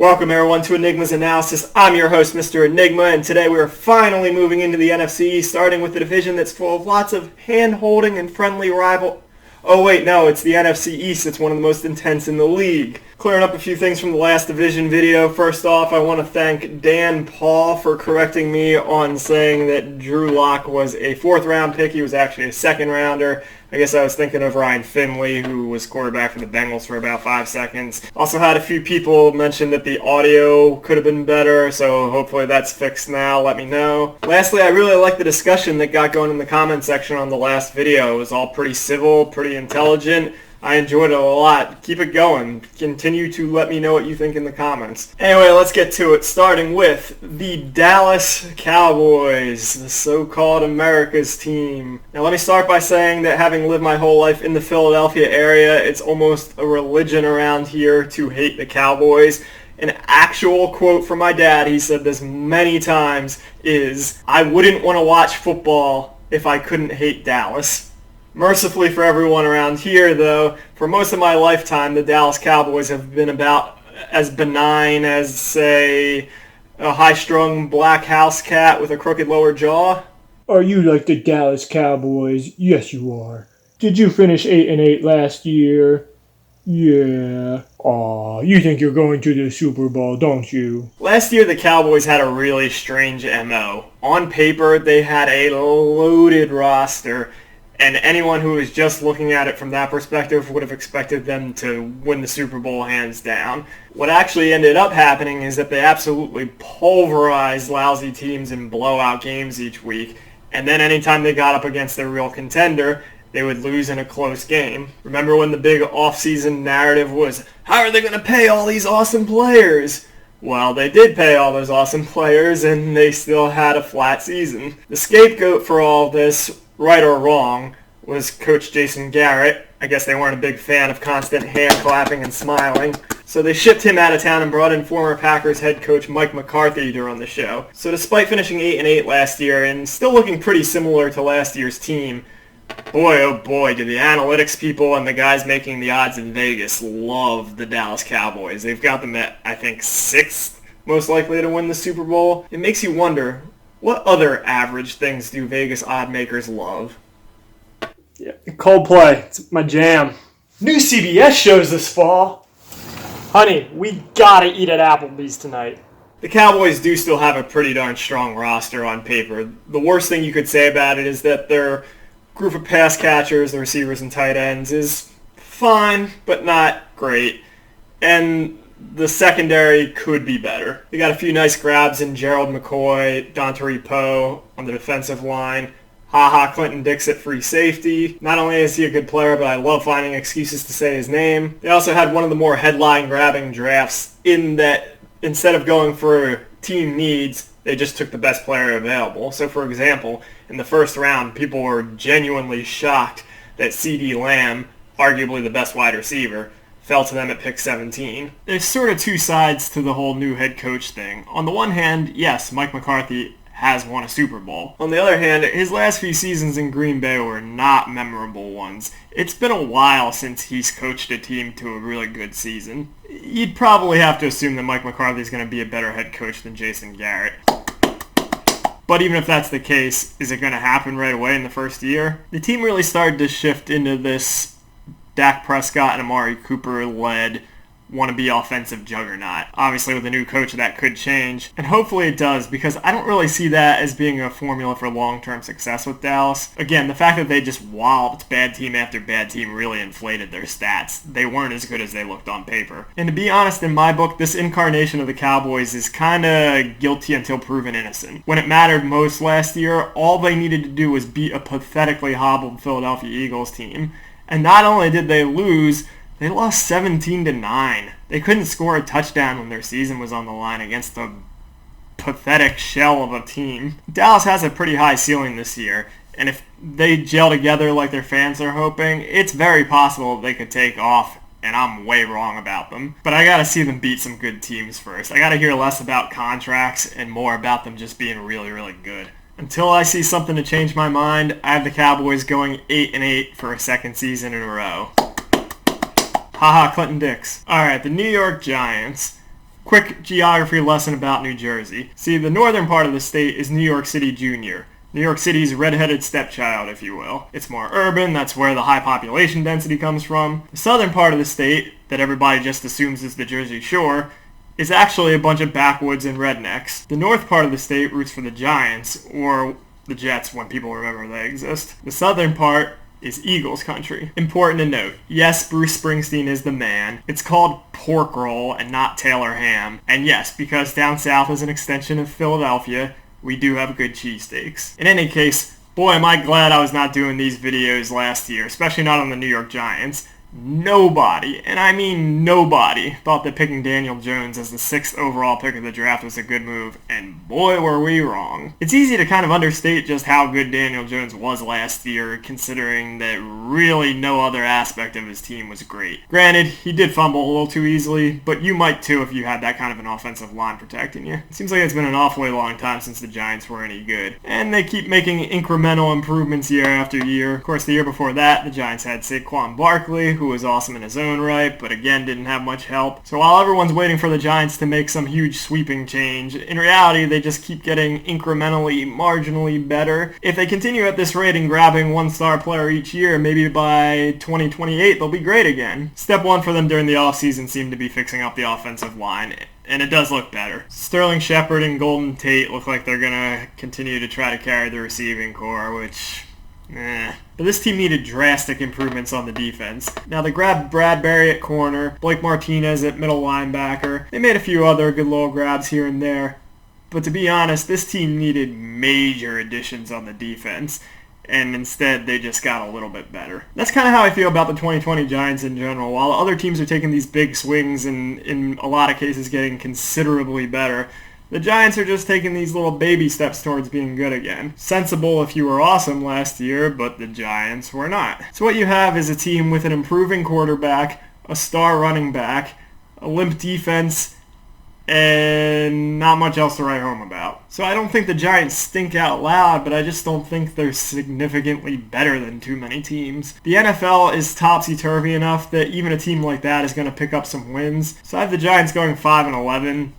Welcome everyone to Enigma's Analysis. I'm your host, Mr. Enigma, and today we are finally moving into the NFC, starting with the division that's full of lots of hand-holding and friendly rival... Oh wait, no, it's the NFC East. It's one of the most intense in the league. Clearing up a few things from the last division video. First off, I want to thank Dan Paul for correcting me on saying that Drew Lock was a fourth-round pick. He was actually a second-rounder. I guess I was thinking of Ryan Finley, who was quarterback for the Bengals for about 5 seconds. Also had a few people mention that the audio could have been better, so hopefully that's fixed now. Let me know. Lastly, I really liked the discussion that got going in the comment section on the last video. It was all pretty civil, pretty intelligent. I enjoyed it a lot. Keep it going. Continue to let me know what you think in the comments. Anyway, let's get to it, starting with the Dallas Cowboys, the so-called America's team. Now, let me start by saying that having lived my whole life in the Philadelphia area, it's almost a religion around here to hate the Cowboys. An actual quote from my dad, he said this many times, is, "I wouldn't want to watch football if I couldn't hate Dallas." Mercifully for everyone around here, though, for most of my lifetime, the Dallas Cowboys have been about as benign as, say, a high-strung black house cat with a crooked lower jaw. Are you like the Dallas Cowboys? Yes, you are. Did you finish 8-8 last year? Yeah. Aw, you think you're going to the Super Bowl, don't you? Last year, the Cowboys had a really strange MO. On paper, they had a loaded roster, and anyone who was just looking at it from that perspective would have expected them to win the Super Bowl hands down. What actually ended up happening is that they absolutely pulverized lousy teams in blowout games each week, and then anytime they got up against their real contender, they would lose in a close game. Remember when the big offseason narrative was, how are they going to pay all these awesome players? Well, they did pay all those awesome players, and they still had a flat season. The scapegoat for all this, right or wrong, was Coach Jason Garrett. I guess they weren't a big fan of constant hand clapping and smiling. So they shipped him out of town and brought in former Packers head coach Mike McCarthy to run the show. So despite finishing 8-8 last year and still looking pretty similar to last year's team, boy oh boy do the analytics people and the guys making the odds in Vegas love the Dallas Cowboys. They've got them at, I think, 6th most likely to win the Super Bowl. It makes you wonder, what other average things do Vegas odd makers love? Yeah, Coldplay. It's my jam. New CBS shows this fall. Honey, we gotta eat at Applebee's tonight. The Cowboys do still have a pretty darn strong roster on paper. The worst thing you could say about it is that their group of pass catchers, the receivers and tight ends, is fine, but not great. And the secondary could be better. They got a few nice grabs in Gerald McCoy, Dontari Poe on the defensive line. Clinton Dix at free safety. Not only is he a good player, but I love finding excuses to say his name. They also had one of the more headline-grabbing drafts in that instead of going for team needs, they just took the best player available. So, for example, in the first round, people were genuinely shocked that CeeDee Lamb, arguably the best wide receiver, fell to them at pick 17. There's sort of two sides to the whole new head coach thing. On the one hand, yes, Mike McCarthy has won a Super Bowl. On the other hand, his last few seasons in Green Bay were not memorable ones. It's been a while since he's coached a team to a really good season. You'd probably have to assume that Mike McCarthy is going to be a better head coach than Jason Garrett. But even if that's the case, is it going to happen right away in the first year? The team really started to shift into this Dak Prescott and Amari Cooper-led wannabe offensive juggernaut. Obviously, with a new coach, that could change, and hopefully it does, because I don't really see that as being a formula for long-term success with Dallas. Again, the fact that they just walloped bad team after bad team really inflated their stats. They weren't as good as they looked on paper. And to be honest, in my book, this incarnation of the Cowboys is kinda guilty until proven innocent. When it mattered most last year, all they needed to do was beat a pathetically hobbled Philadelphia Eagles team. And not only did they lose, they lost 17-9. They couldn't score a touchdown when their season was on the line against a pathetic shell of a team. Dallas has a pretty high ceiling this year, and if they gel together like their fans are hoping, it's very possible they could take off, and I'm way wrong about them. But I gotta see them beat some good teams first. I gotta hear less about contracts and more about them just being really, really good. Until I see something to change my mind, I have the Cowboys going 8-8 for a second season in a row. Clinton Dix. Alright, the New York Giants. Quick geography lesson about New Jersey. See, the northern part of the state is New York City Junior. New York City's redheaded stepchild, if you will. It's more urban, that's where the high population density comes from. The southern part of the state, that everybody just assumes is the Jersey Shore, is actually a bunch of backwoods and rednecks. The north part of the state roots for the Giants, or the Jets when people remember they exist. The southern part is Eagles country. Important to note, yes, Bruce Springsteen is the man. It's called pork roll and not Taylor ham. And yes, because down south is an extension of Philadelphia, we do have good cheesesteaks. In any case, boy am I glad I was not doing these videos last year, especially not on the New York Giants. Nobody, and I mean nobody, thought that picking Daniel Jones as the 6th overall pick of the draft was a good move, and boy were we wrong. It's easy to kind of understate just how good Daniel Jones was last year, considering that really no other aspect of his team was great. Granted, he did fumble a little too easily, but you might too if you had that kind of an offensive line protecting you. It seems like it's been an awfully long time since the Giants were any good, and they keep making incremental improvements year after year. Of course, the year before that, the Giants had Saquon Barkley, who was awesome in his own right, but again didn't have much help. So while everyone's waiting for the Giants to make some huge sweeping change, in reality they just keep getting incrementally, marginally better. If they continue at this rate and grabbing one-star player each year, maybe by 2028 they'll be great again. Step one for them during the offseason seemed to be fixing up the offensive line, and it does look better. Sterling Shepard and Golden Tate look like they're going to continue to try to carry the receiving core, which... But this team needed drastic improvements on the defense. Now they grabbed Bradbury at corner, Blake Martinez at middle linebacker. They made a few other good little grabs here and there. But to be honest, this team needed major additions on the defense. And instead, they just got a little bit better. That's kind of how I feel about the 2020 Giants in general. While other teams are taking these big swings and in a lot of cases getting considerably better, the Giants are just taking these little baby steps towards being good again. Sensible if you were awesome last year, but the Giants were not. So what you have is a team with an improving quarterback, a star running back, a limp defense, and not much else to write home about. So I don't think the Giants stink out loud, but I just don't think they're significantly better than too many teams. The NFL is topsy-turvy enough that even a team like that is going to pick up some wins. So I have the Giants going 5-11.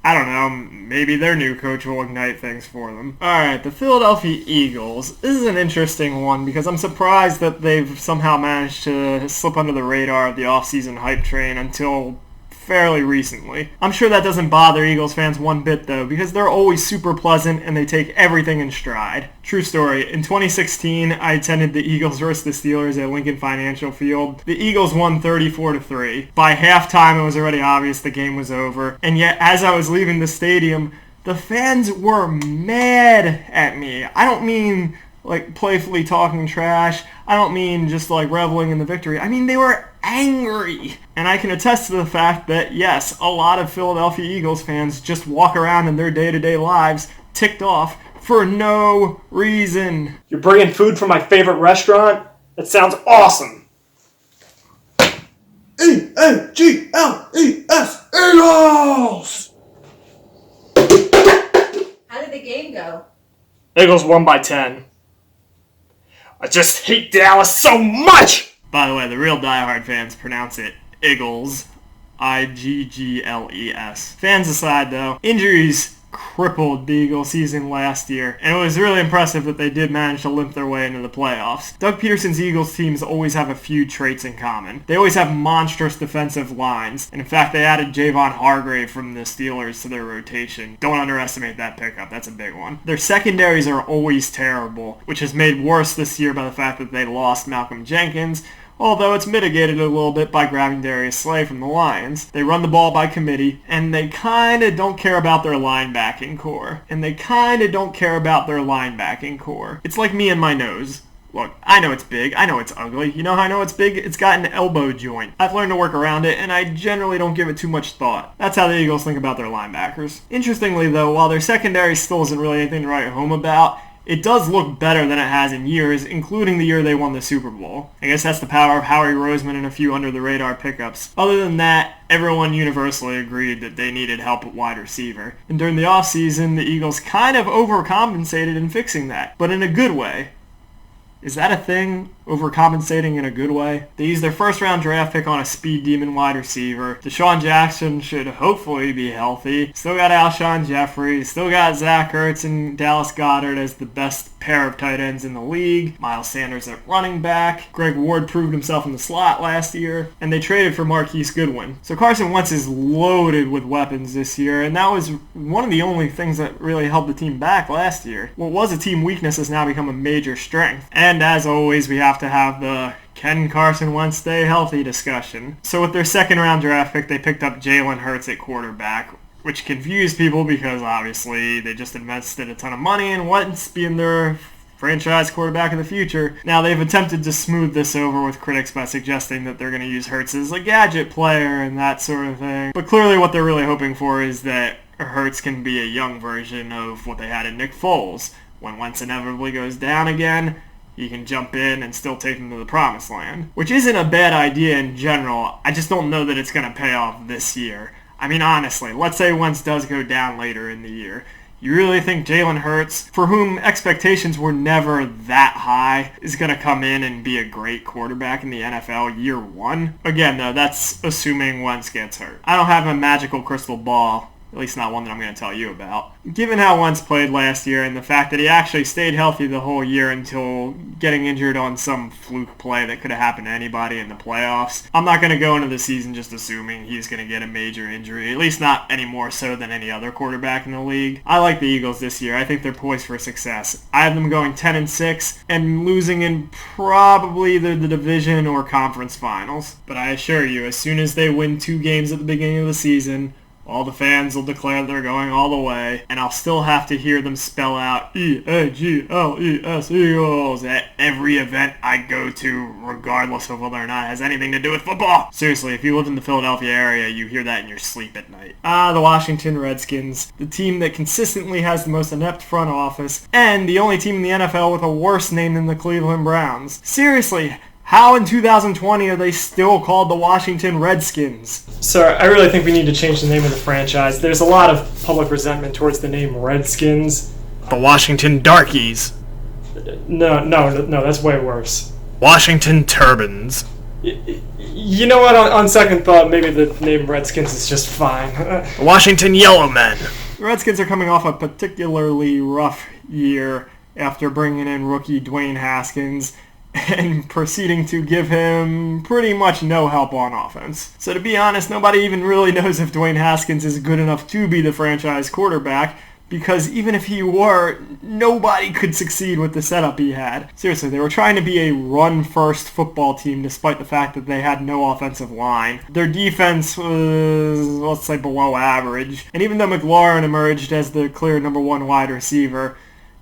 I don't know, maybe their new coach will ignite things for them. Alright, the Philadelphia Eagles. This is an interesting one because I'm surprised that they've somehow managed to slip under the radar of the offseason hype train until fairly recently. I'm sure that doesn't bother Eagles fans one bit though, because they're always super pleasant and they take everything in stride. True story, in 2016, I attended the Eagles versus the Steelers at Lincoln Financial Field. The Eagles won 34-3. By halftime, it was already obvious the game was over, and yet as I was leaving the stadium, the fans were mad at me. I don't mean like playfully talking trash. I don't mean just like reveling in the victory. I mean they were angry. And I can attest to the fact that, yes, a lot of Philadelphia Eagles fans just walk around in their day-to-day lives ticked off for no reason. You're bringing food from my favorite restaurant? That sounds awesome. E-A-G-L-E-S, Eagles! How did the game go? Eagles won by 10. I just hate Dallas so much! By the way, the real diehard fans pronounce it Eagles. I-G-G-L-E-S. Fans aside, though, injuries crippled the Eagles season last year, and it was really impressive that they did manage to limp their way into the playoffs. Doug Peterson's Eagles teams always have a few traits in common. They always have monstrous defensive lines, and in fact, they added Javon Hargrave from the Steelers to their rotation. Don't underestimate that pickup. That's a big one. Their secondaries are always terrible, which is made worse this year by the fact that they lost Malcolm Jenkins, although it's mitigated a little bit by grabbing Darius Slay from the Lions. They run the ball by committee, and they kind of don't care about their linebacking core. It's like me and my nose. Look, I know it's big, I know it's ugly. You know how I know it's big? It's got an elbow joint. I've learned to work around it, and I generally don't give it too much thought. That's how the Eagles think about their linebackers. Interestingly, though, while their secondary still isn't really anything to write home about, it does look better than it has in years, including the year they won the Super Bowl. I guess that's the power of Howie Roseman and a few under-the-radar pickups. Other than that, everyone universally agreed that they needed help at wide receiver. And during the offseason, the Eagles kind of overcompensated in fixing that, but in a good way. Is that a thing? overcompensating in a good way. They used their first-round draft pick on a speed demon wide receiver. Deshaun Jackson should hopefully be healthy. Still got Alshon Jeffrey. Still got Zach Ertz and Dallas Goedert as the best pair of tight ends in the league. Miles Sanders at running back. Greg Ward proved himself in the slot last year. And they traded for Marquise Goodwin. So Carson Wentz is loaded with weapons this year, and that was one of the only things that really held the team back last year. What was a team weakness has now become a major strength. And as always, we have to have the can Carson Wentz stay healthy discussion. So with their second-round draft pick, they picked up Jalen Hurts at quarterback, which confused people because obviously they just invested a ton of money in Wentz being their franchise quarterback of the future. Now, they've attempted to smooth this over with critics by suggesting that they're going to use Hurts as a gadget player and that sort of thing. But clearly what they're really hoping for is that Hurts can be a young version of what they had in Nick Foles. When Wentz inevitably goes down again, he can jump in and still take them to the promised land. Which isn't a bad idea in general. I just don't know that it's going to pay off this year. I mean, honestly, let's say Wentz does go down later in the year. You really think Jalen Hurts, for whom expectations were never that high, is going to come in and be a great quarterback in the NFL year one? Again, though, that's assuming Wentz gets hurt. I don't have a magical crystal ball. At least not one that I'm going to tell you about. Given how Wentz played last year and the fact that he actually stayed healthy the whole year until getting injured on some fluke play that could have happened to anybody in the playoffs, I'm not going to go into the season just assuming he's going to get a major injury, at least not any more so than any other quarterback in the league. I like the Eagles this year. I think they're poised for success. I have them going 10-6 and losing in probably either the division or conference finals. But I assure you, as soon as they win 2 games at the beginning of the season, all the fans will declare they're going all the way, and I'll still have to hear them spell out E-A-G-L-E-S, Eagles, at every event I go to, regardless of whether or not it has anything to do with football. Seriously, if you live in the Philadelphia area, you hear that in your sleep at night. The Washington Redskins, the team that consistently has the most inept front office, and the only team in the NFL with a worse name than the Cleveland Browns. Seriously, how in 2020 are they still called the Washington Redskins? Sir, I really think we need to change the name of the franchise. There's a lot of public resentment towards the name Redskins. The Washington Darkies. No, that's way worse. Washington Turbans. You know what, on second thought, maybe the name Redskins is just fine. The Washington Yellowmen. The Redskins are coming off a particularly rough year after bringing in rookie Dwayne Haskins and proceeding to give him pretty much no help on offense. So to be honest, nobody even really knows if Dwayne Haskins is good enough to be the franchise quarterback, because even if he were, nobody could succeed with the setup he had. Seriously, they were trying to be a run-first football team despite the fact that they had no offensive line. Their defense was, let's say, below average, and even though McLaurin emerged as the clear number 1 wide receiver,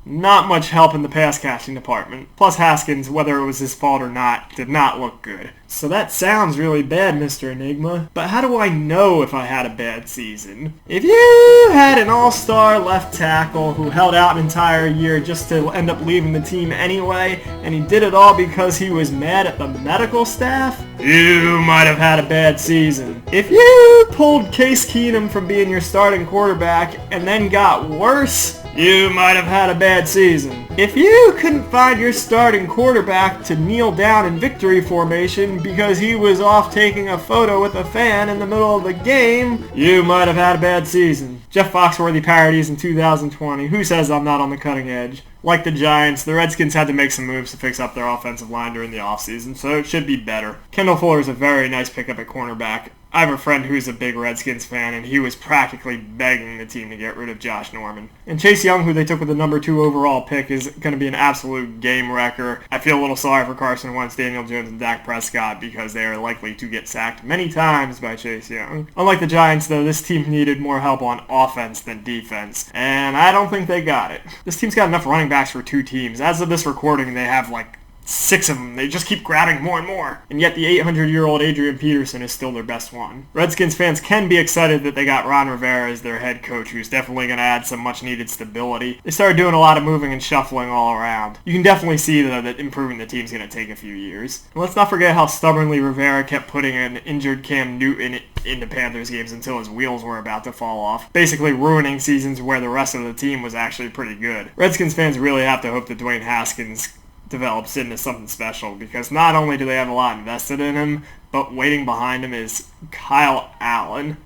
not much help in the pass-catching department. Plus Haskins, whether it was his fault or not, did not look good. So that sounds really bad, Mr. Enigma. But how do I know if I had a bad season? If you had an all-star left tackle who held out an entire year just to end up leaving the team anyway, and he did it all because he was mad at the medical staff, you might have had a bad season. If you pulled Case Keenum from being your starting quarterback and then got worse, you might have had a bad season. If you couldn't find your starting quarterback to kneel down in victory formation because he was off taking a photo with a fan in the middle of the game, you might have had a bad season. Jeff Foxworthy parodies in 2020. Who says I'm not on the cutting edge? Like the Giants, the Redskins had to make some moves to fix up their offensive line during the offseason, so it should be better. Kendall Fuller is a very nice pickup at cornerback. I have a friend who's a big Redskins fan, and he was practically begging the team to get rid of Josh Norman. And Chase Young, who they took with the number 2 overall pick, is going to be an absolute game wrecker. I feel a little sorry for Carson Wentz, Daniel Jones, and Dak Prescott because they are likely to get sacked many times by Chase Young. Unlike the Giants, though, this team needed more help on offense than defense, and I don't think they got it. This team's got enough running backs for 2 teams. As of this recording, they have like 6 of them. They just keep grabbing more and more. And yet the 800-year-old Adrian Peterson is still their best one. Redskins fans can be excited that they got Ron Rivera as their head coach, who's definitely going to add some much-needed stability. They started doing a lot of moving and shuffling all around. You can definitely see, though, that improving the team's going to take a few years. And let's not forget how stubbornly Rivera kept putting an injured Cam Newton into Panthers games until his wheels were about to fall off, basically ruining seasons where the rest of the team was actually pretty good. Redskins fans really have to hope that Dwayne Haskins develops into something special, because not only do they have a lot invested in him, but waiting behind him is Kyle Allen.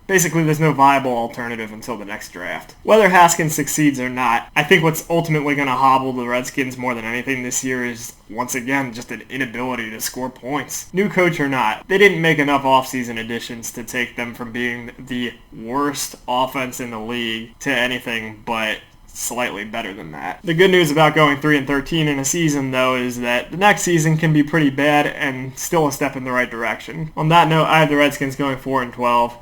Basically, there's no viable alternative until the next draft. Whether Haskins succeeds or not, I think what's ultimately going to hobble the Redskins more than anything this year is, once again, just an inability to score points. New coach or not, they didn't make enough offseason additions to take them from being the worst offense in the league to anything but slightly better than that. The good news about going 3-13 in a season, though, is that the next season can be pretty bad and still a step in the right direction. On that note, I have the Redskins going 4-12.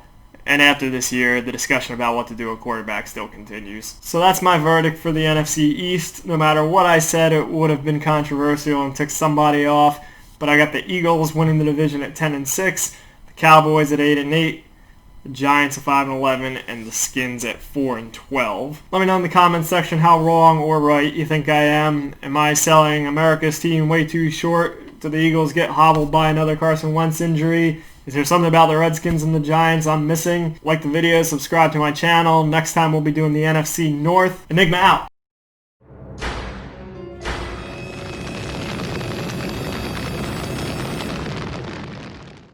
And after this year, the discussion about what to do at quarterback still continues. So that's my verdict for the NFC East. No matter what I said, it would have been controversial and took somebody off. But I got the Eagles winning the division at 10-6, the Cowboys at 8-8, the Giants at 5-11, and the Skins at 4-12. Let me know in the comments section how wrong or right you think I am. Am I selling America's team way too short? Do the Eagles get hobbled by another Carson Wentz injury? Is there something about the Redskins and the Giants I'm missing? Like the video, subscribe to my channel. Next time we'll be doing the NFC North. Enigma out.